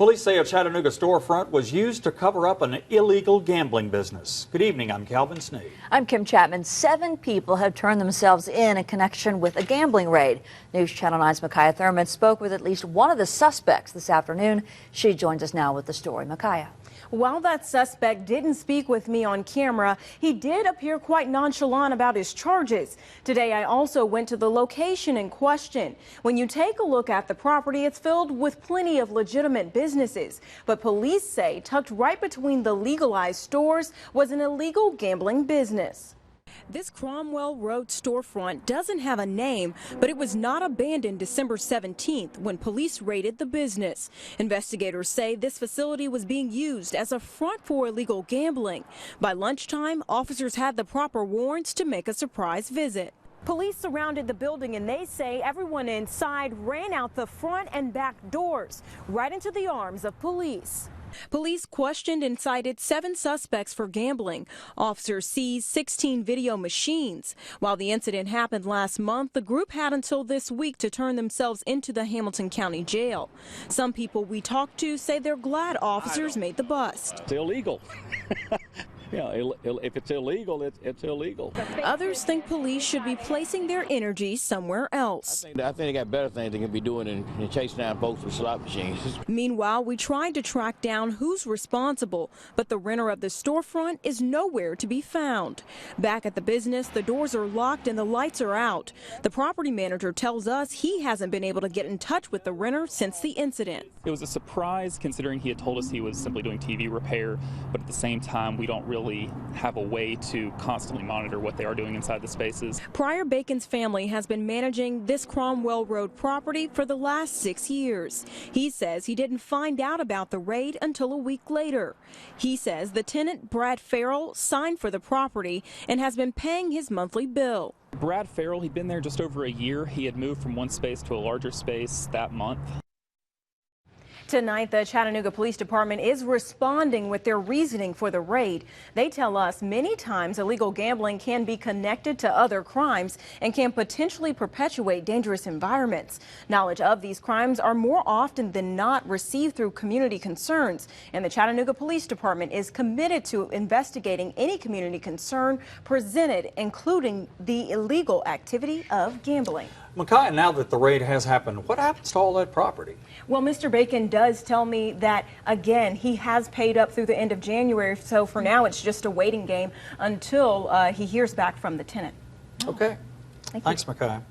Police say a Chattanooga storefront was used to cover up an illegal gambling business. Good evening, I'm Calvin Sneed. I'm Kim Chapman. 7 people have turned themselves in connection with a gambling raid. News Channel 9's Micaiah Thurman spoke with at least one of the suspects this afternoon. She joins us now with the story. Micaiah. While that suspect didn't speak with me on camera, he did appear quite nonchalant about his charges. Today, I also went to the location in question. When you take a look at the property, it's filled with plenty of legitimate businesses. But police say tucked right between the legalized stores was an illegal gambling business. This Cromwell Road storefront doesn't have a name, but it was not abandoned December 17th when police raided the business. Investigators say this facility was being used as a front for illegal gambling. By lunchtime, officers had the proper warrants to make a surprise visit. Police surrounded the building and they say everyone inside ran out the front and back doors, right into the arms of police. Police questioned and cited 7 suspects for gambling. Officers seized 16 video machines. While the incident happened last month, the group had until this week to turn themselves into the Hamilton County Jail. Some people we talked to say they're glad officers made the bust. It's illegal. Yeah, if it's illegal, it's illegal. Others think police should be placing their energy somewhere else. I think they got better things they can be doing than chasing down folks with slot machines. Meanwhile, we tried to track down who's responsible, but the renter of the storefront is nowhere to be found. Back at the business, the doors are locked and the lights are out. The property manager tells us he hasn't been able to get in touch with the renter since the incident. It was a surprise considering he had told us he was simply doing TV repair, but at the same time, we don't really have a way to constantly monitor what they are doing inside the spaces. Pryor Bacon's family has been managing this Cromwell Road property for the last 6 years. He says he didn't find out about the raid until a week later. He says the tenant, Brad Farrell, signed for the property and has been paying his monthly bill. Brad Farrell, he'd been there just over a year. He had moved from one space to a larger space that month. Tonight, the Chattanooga Police Department is responding with their reasoning for the raid. They tell us many times illegal gambling can be connected to other crimes and can potentially perpetuate dangerous environments. Knowledge of these crimes are more often than not received through community concerns, and the Chattanooga Police Department is committed to investigating any community concern presented, including the illegal activity of gambling. Micaiah, now that the raid has happened, what happens to all that property? Well, Mr. Bacon does tell me that, again, he has paid up through the end of January, so for now it's just a waiting game until he hears back from the tenant. Okay. Thanks, Micaiah.